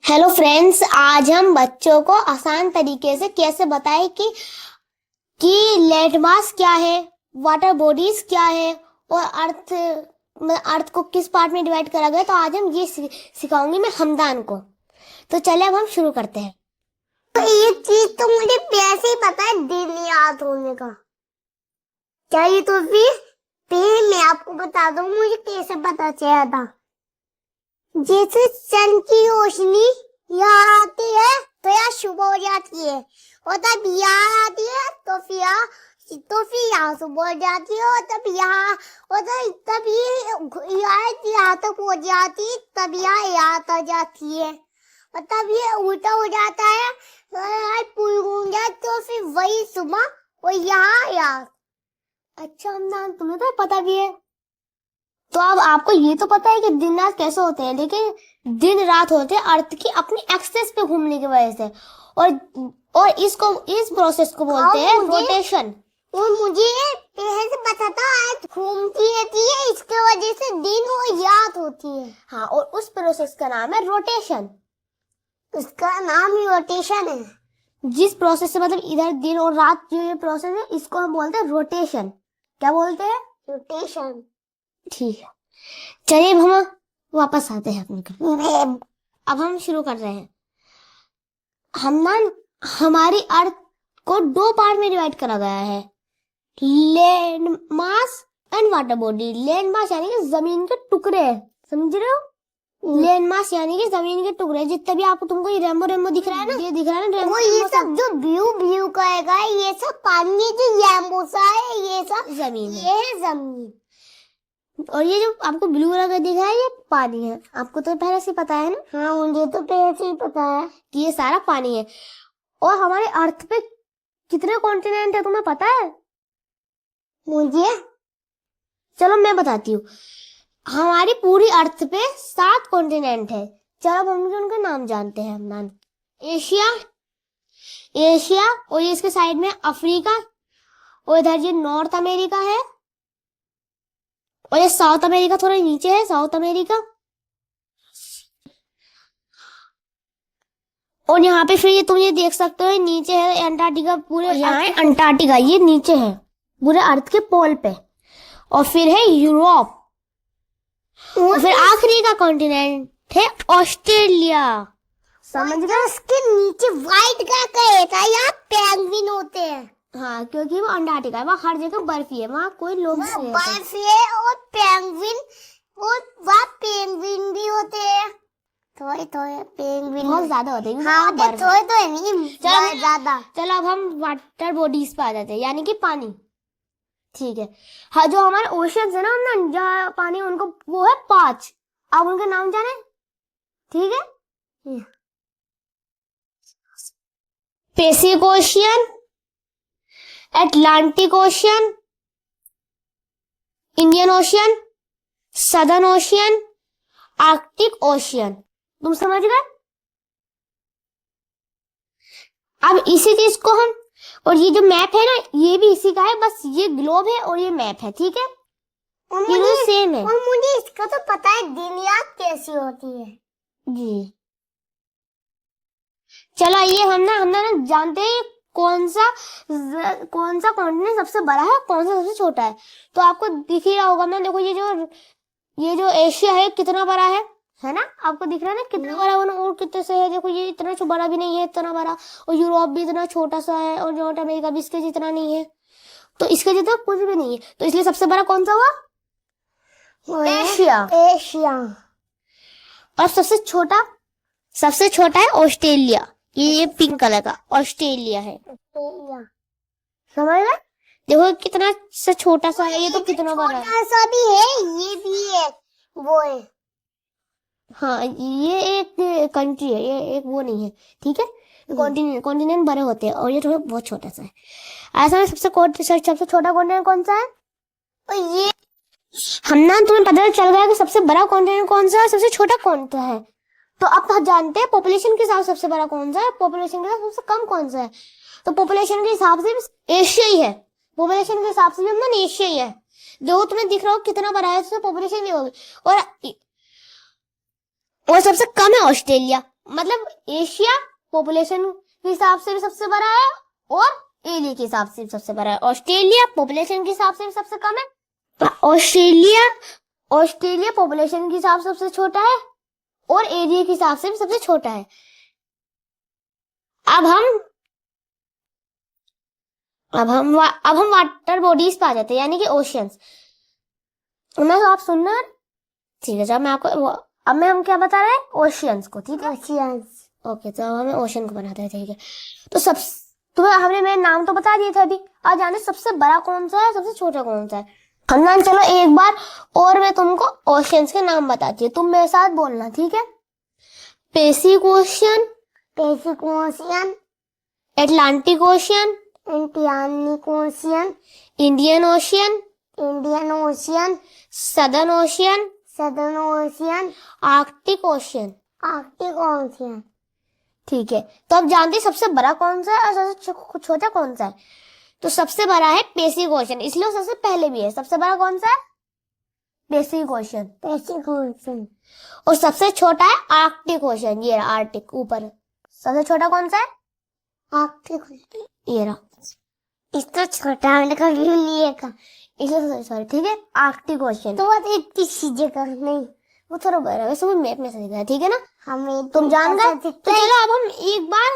Hello friends, आज हम बच्चों को आसान तरीके से कैसे बताएं कि लैंड मास क्या है, वाटर बॉडीज क्या है और अर्थ को किस पार्ट में डिवाइड करा गया। तो आज हम ये सिखाऊंगी मैं हमदान को। तो चले अब हम शुरू करते हैं। तो ये चीज तो मुझे वैसे ही पता है, दिन याद होने का चाहिए। तो फिर मैं आपको बता दूं मुझे कैसे पता चला था। जैसे सन की रोशनी यहाँ आती है तो यहाँ सुबह हो जाती है, और तब यहाँ आती है तो फिर यहाँ सुबह हो जाती है, और तब यहाँ और तब ये यहाँ तक पहुंच जाती है, तब यहाँ तक जाती है, और तब ये उल्टा हो जाता है तो पूरी घूम जाए, तो फिर वही सुबह और यहाँ यार। अच्छा हमदान, तुम्हें तो पता भी है। तो अब आपको ये तो पता है कि दिन रात कैसे होते हैं, लेकिन दिन रात होते हैं अर्थ की अपनी एक्सेस पे घूमने की वजह से, और इस प्रोसेस को बोलते हैं रोटेशन। और मुझे पहले से पता था अर्थ घूमती रहती है, इसके वजह से दिन और रात होती है। हाँ, और उस प्रोसेस का नाम है रोटेशन। उसका नाम ही रोटेशन है। जिस प्रोसेस से मतलब इधर दिन और रात जो ये प्रोसेस है, इसको हम बोलते हैं रोटेशन। क्या बोलते हैं? रोटेशन। ठीक है, चलिए अब हम वापस आते हैं अपने। अब हम शुरू कर रहे हैं। हमारी अर्थ को दो पार्ट में डिवाइड करा गया है, land mass and water body. Land mass यानी कि जमीन के टुकड़े, समझ रहे हो? लैंड मास यानी कि जमीन के टुकड़े। जितने भी आपको तुमको ये रेमबो दिख रहा है ना, ये दिख रहा है ना रेमबो, ये सब जो व्यू करेगा ये सब पानी, जो रेमबो सा है ये सब जमीन ये है जमीन। और ये जो आपको ब्लू रंग दिख रहा है ये पानी है। आपको तो पहले से पता है ना? हाँ, मुझे तो पहले से ही पता है कि ये सारा पानी है। और हमारे अर्थ पे कितने कॉन्टिनेंट है तुम्हें पता है? मुझे चलो मैं बताती हूँ। हमारी पूरी अर्थ पे 7 कॉन्टिनेंट है। चलो अब हम उनके नाम जानते हैं। हम एशिया और ये इसके साइड में अफ्रीका, और इधर ये नॉर्थ अमेरिका है, और ये साउथ अमेरिका थोड़ा नीचे है, साउथ अमेरिका। और यहाँ पे फिर ये तुम ये देख सकते हो, नीचे है अंटार्कटिका। पूरे यहाँ है अंटार्कटिका, ये नीचे है पूरे अर्थ के पोल पे। और फिर है यूरोप, और फिर आखिरी का कॉन्टिनेंट है ऑस्ट्रेलिया। समझ गए? उसके नीचे व्हाइट का रहता है, यहाँ पेंगुइन होते हैं। हाँ, क्योंकि वो अंटार्कटिका है, वहाँ हर जगह बर्फ ही है, वहाँ कोई लोग नहीं रहते। बर्फ है और पेंगुइन, और वहाँ पेंगुइन भी होते हैं। थोड़े थोड़े पेंगुइन बहुत ज्यादा होते हैं। हाँ, थोड़े तो है नहीं ज्यादा। चलो अब हम वाटर बॉडीज पे आ जाते हैं, यानी कि पानी। ठीक है। हाँ, जो हमारे ओशियंस है ना, जहाँ पानी उनको वो है 5। आप उनके नाम जाने? ठीक है। Pacific ocean, Atlantic ocean, Indian Ocean, Southern Ocean, Arctic ocean. तुम समझ गए? अब इसी चीज को हम, और ये जो मैप है ना, ये भी इसी का है, बस ये ग्लोब है और ये मैप है। ठीक है, ये तो सेम है। और मुझे इसका तो पता है दिन रात कैसी होती है जी। चलो आइए हम ना जानते हैं कौन सा कॉन्टिनेंट सबसे बड़ा है, कौन सा सबसे छोटा है। तो आपको दिख ही रहा होगा ना, देखो ये जो एशिया है कितना बड़ा है ना? आपको दिख रहा है ना कितना बड़ा है, और कितने से है। देखो ये इतना बड़ा भी नहीं है, इतना बड़ा। और यूरोप भी इतना छोटा सा है, और नॉर्थ अमेरिका भी इसके जितना नहीं है। तो इसके जितना कुछ भी नहीं है, तो इसलिए सबसे बड़ा कौन सा हुआ? एशिया। और सबसे छोटा है ऑस्ट्रेलिया। ये पिंक कलर का ऑस्ट्रेलिया है। समझ गए? देखो कितना सा छोटा सा है, ये तो कितना बड़ा है। छोटा सा भी है, ये भी है, वो है। हाँ, ये एक कंट्री है, ये एक वो नहीं है। ठीक है, कॉन्टिनेंट बड़े होते हैं, और ये थोड़ा बहुत छोटा सा है। ऐसा में सबसे छोटा कॉन्टिनेंट कौन सा है? और ये तुम्हें पता चल गया कि सबसे बड़ा कॉन्टिनेंट कौन सा है, सबसे छोटा कौन सा है। तो अब हम जानते हैं पॉपुलेशन के हिसाब से सबसे बड़ा कौन सा है, पॉपुलेशन के हिसाब से सबसे कम कौन सा है। तो पॉपुलेशन के हिसाब से एशिया ही है। पॉपुलेशन के हिसाब से भी हमने एशिया ही है। जो तुम्हें दिख रहा हो कितना बड़ा है, उससे पॉपुलेशन नहीं होगी। और सबसे कम है ऑस्ट्रेलिया। मतलब एशिया पॉपुलेशन के हिसाब से भी सबसे बड़ा है और एरिया के हिसाब से भी सबसे बड़ा है। ऑस्ट्रेलिया पॉपुलेशन के हिसाब से भी सबसे कम है। ऑस्ट्रेलिया पॉपुलेशन के हिसाब से सबसे छोटा है और एरिया के हिसाब से भी सबसे छोटा है। अब हम वाटर बॉडीज पे आ जाते हैं, यानी कि ओशियंस। मैं आप सुनना, ठीक है। जब मैं आपको अब मैं हम क्या बता रहे हैं, ओशियंस को, ठीक है। ओशियंस। ओके, तो हमें ओशन को बनाते हैं, ठीक है। तो सब तुम्हें हमने मेरे नाम तो बता दिए थे अभी। आज जाने सबसे बड़ा कौन सा है, सबसे छोटा कौन सा है। खन्नान, चलो एक बार और मैं तुमको ओशियंस के नाम बताती हूँ, तुम मेरे साथ बोलना, ठीक है। Pacific Ocean, Pacific Ocean, Atlantic Ocean, एंटियानिक Ocean, Indian Ocean, Indian Ocean, Southern Ocean, Southern Ocean, Arctic Ocean, Arctic Ocean. ठीक है। तो अब जानते हैं सबसे बड़ा कौन सा है और सबसे छोटा कौन सा है। तो सबसे बड़ा है पैसिफिक ओशियन, इसलिए सबसे पहले भी है। सबसे बड़ा कौन सा है, पैसिफिक ओशियन। Pacific ocean. और सबसे छोटा है आर्कटिक ओशियन, ये रहा आर्कटिक ऊपर। सबसे छोटा कौन सा है, आर्कटिक। ये रहा। इसका छोटा मैंने कभी नहीं देखा। इसलिए सॉरी, ठीक है, आर्कटिक ओशियन। तो बात एक किसी जगह नहीं, वो थोड़ा बड़ा है, वैसे वो मैप में से दिख रहा है, ठीक है ना। हमें तुम जान गए। तो चलो अब हम एक बार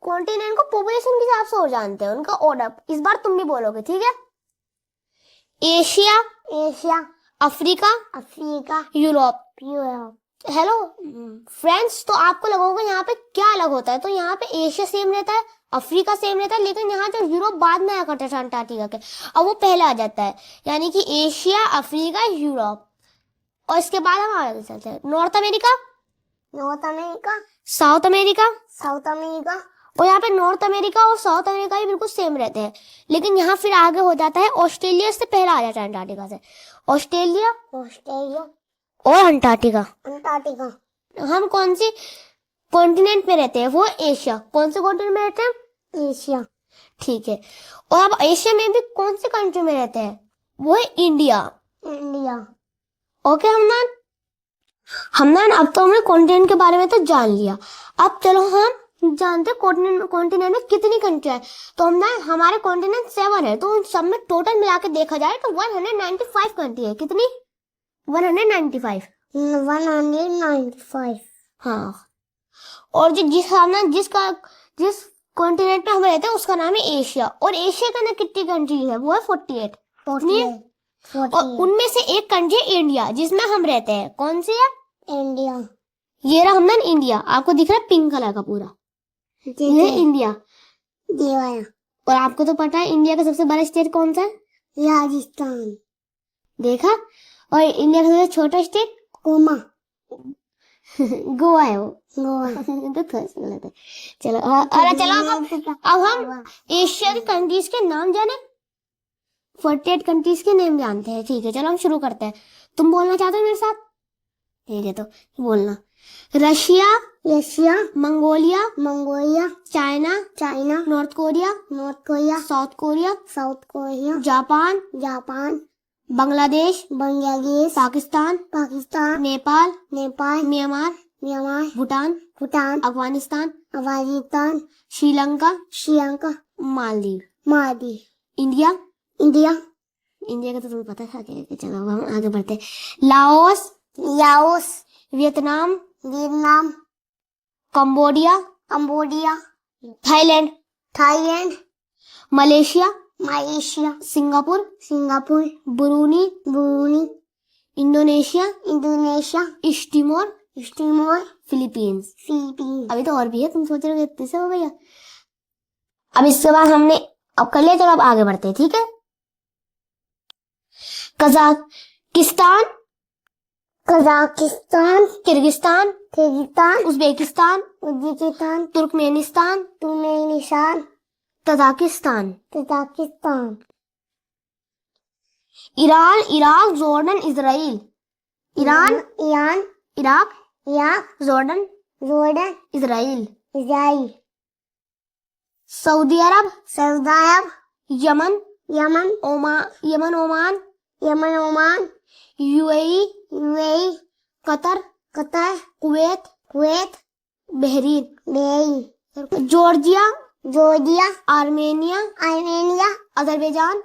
कॉन्टिनेंट को पॉपुलेशन के हिसाब से हो जानते हैं, उनका ऑर्डर। इस बार तुम भी बोलोगे, ठीक है। Asia, Asia, Africa, Africa, Europe. Europe. Hello friends, तो आपको लगा होगा यहाँ पे क्या अलग होता है। तो यहाँ पे एशिया सेम रहता है, अफ्रीका सेम रहता है, लेकिन यहाँ जो यूरोप बाद में आया करता है अंटार्कटिका के, अब वो पहले आ जाता है। यानी कि एशिया, अफ्रीका, यूरोप। और इसके बाद हम आगे चलते हैं, north America, north America, south America. South America. और यहाँ पे नॉर्थ अमेरिका और साउथ अमेरिका भी बिल्कुल सेम रहते हैं, लेकिन यहाँ फिर आगे हो जाता है ऑस्ट्रेलिया से पहले आ जाता है अंटार्कटिका से। ऑस्ट्रेलिया, ऑस्ट्रेलिया और अंटार्कटिका। अंटार्कटिका। हम कौन सी कॉन्टिनेंट में रहते हैं, वो एशिया। कौन से कॉन्टिनेंट में रहते हैं, एशिया। ठीक है। और अब एशिया में भी कौन सी कंट्री में रहते हैं, वो है इंडिया। इंडिया। ओके हमनान अब तो हमने कॉन्टिनेंट के बारे में तो जान लिया। अब चलो हम जानते हैं कॉन्टिनेंट में कितनी कंट्री है। तो हमने हमारे कॉन्टिनेंट 7 है, तो उन सब में टोटल मिला के देखा जाए तो 195 कंट्री है। कितनी, 195। 195। हाँ। और जिस कॉन्टिनेंट पे हम रहते हैं उसका नाम है एशिया। और एशिया के अंदर कितनी कंट्री है, वो है 48। और उनमें से एक कंट्री है इंडिया, जिसमें हम रहते हैं। कौन सी है, इंडिया। ये रहा हमने इंडिया, आपको दिख रहा है पिंक कलर का पूरा, ये इंडिया। और आपको तो पता है इंडिया का सबसे बड़ा स्टेट कौन सा है, राजस्थान। देखा। और इंडिया का सबसे छोटा स्टेट गोवा। गोवा है वो। गोवा। तो थोड़ा सा गलत है। चलो अरे चलो अब हम एशिया के कंट्रीज के नाम जाने, 48 कंट्रीज के नेम जानते हैं, ठीक है। चलो हम शुरू करते हैं। तुम बोलना चाहते हो मेरे साथ, ठीक है, तो बोलना। Russia, Russia, Mongolia, Mongolia, China, China, north Korea, north Korea, south Korea, south Korea, Japan, Japan, Bangladesh, Bangladesh, Pakistan, Pakistan, Nepal, Nepal, Myanmar, Myanmar, Bhutan, Bhutan, Afghanistan, Afghanistan, Sri Lanka, Sri Lanka, Maldives, Maldives, India. India, India का तो तुम्हें पता था। चलो अब हम आगे बढ़ते हैं। Laos, Laos, Vietnam, Vietnam, Cambodia, Cambodia, Thailand, Thailand, Malaysia, Malaysia, Singapore, Singapore, Bruny, Bruny, Indonesia, Indonesia, east Timor, Timor, Philippines. Philippines. अभी तो और भी है, तुम सोच रहे हो कितने से हो भैया। अब इसके बाद हमने अब कर लिया, चलो अब आगे बढ़ते हैं, ठीक है। Kazakhstan, Kazakhstan, Kyrgyzstan, Kyrgyzstan, Uzbekistan, Uzbekistan, Turkmenistan, Turkmenistan, Tajikistan, Tajikistan, Iran, Iraq, Jordan, Israel. Iran, Iran, Iraq, Iraq, Jordan, Jordan, Israel. Israel, Saudi Arab, Saudi Arab, Yemen, Yemen, Oman, Yemen, Oman, UAE, UAE, Qatar, Qatar, Kuwait, Kuwait, Bahrain, Georgia, Georgia, Armenia, Armenia, Azerbaijan,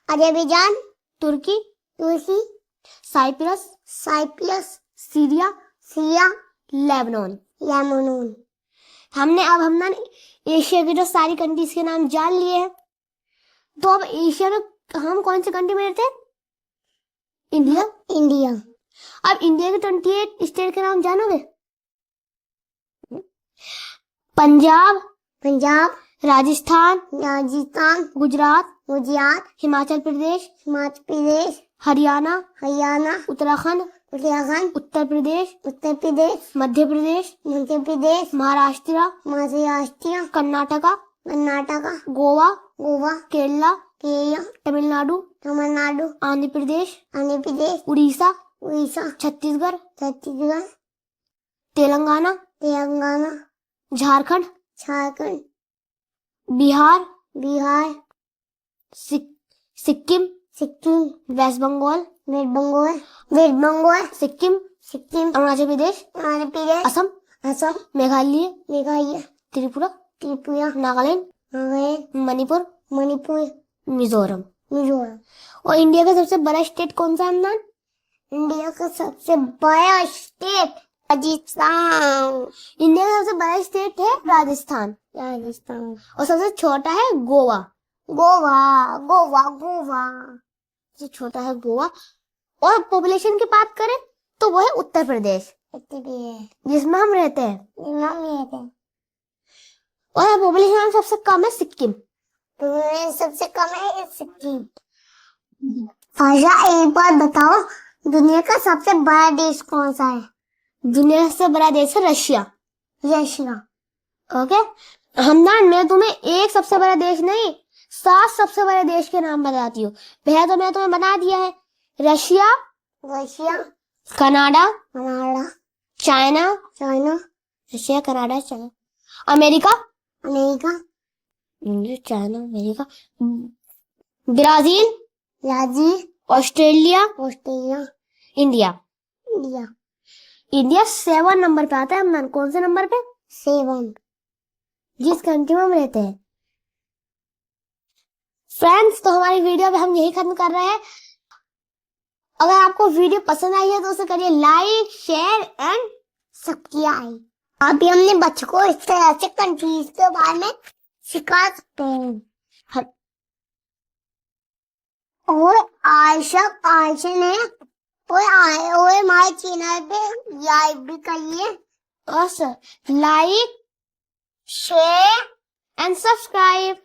Azerbaijan, Turkey, Turkey, Cyprus, Cyprus, Syria, Syria, Lebanon. Lebanon. हमने Asia की जो सारी countries के नाम जान लिए हैं। तो अब एशिया में हम कौन सी कंट्री में रहते हैं? इंडिया। इंडिया। अब इंडिया के 28 स्टेट के नाम जानोगे? Punjab, Punjab, Rajasthan, Rajasthan, Gujarat, Gujarat, Himachal Pradesh, Himachal Pradesh, Haryana, Haryana, Uttarakhand, Uttarakhand, Uttar Pradesh, Uttar Pradesh, Madhya Pradesh, Madhya Pradesh, Maharashtra, Maharashtra, Karnataka, Karnataka, Goa, Goa, Kerala, Kerala, Tamil Nadu, Tamil Nadu, Andhra Pradesh, Andhra Pradesh, Orissa, Orissa, Chhattisgarh, Chhattisgarh, Telangana, Telangana, Jharkhand, Jharkhand, Bihar, Bihar, Sikkim, Sikkim, West Bengal, West Bengal, West Bengal, Sikkim, Sikkim, Arunachal Pradesh, Andhra Pradesh, Assam, Assam, Meghalaya, Meghalaya, Tripura, Tripura, Nagaland, Nagaland, Manipur, Manipur, Mizoram. Mizoram. और इंडिया का सबसे बड़ा स्टेट कौन सा है अमनान? इंडिया का सबसे बड़ा स्टेट राजस्थान। इंडिया का सबसे बड़ा स्टेट है राजस्थान, राजस्थान। और सबसे छोटा है गोवा। गोवा, गोवा, गोवा। सबसे छोटा है गोवा। और पॉपुलेशन की बात करें तो वो है उत्तर प्रदेश, उत्तर प्रदेश, जिसमें हम रहते हैं। और पॉपुलेशन में सबसे कम है सिक्किम। सबसे कम है सिक्किम। आशा, एक बात बताओ, दुनिया का सबसे बड़ा देश कौन सा है? दुनिया का सबसे बड़ा देश है रशिया। रशिया। ओके, हमदान, मैं तुम्हें एक सबसे बड़ा देश नहीं, 7 सबसे बड़े देश के नाम बताती हूँ। पहला तो मैं तुम्हें बता दिया है, Russia, Russia, Canada, Canada, China, China, Russia, Canada, China, America, America, China, America, Brazil, Brazil, Australia, Australia, India. India. India 7 number पे आता है हमदान। कौन से नंबर पे? 7। जिस कंट्री में हम रहते हैं। फ्रेंड्स, तो हमारी वीडियो पे हम यही खत्म कर रहे हैं। अगर आपको वीडियो पसंद आई है तो उसे करिए लाइक, शेयर एंड सब्सक्राइब। अभी हमने बच्चों को इस तरह से कंट्रीज के बारे में सिखा सकते हैं। और आयशा ने और हमारे चैनल पे लाइक भी करिए, और लाइक, शेयर एंड सब्सक्राइब।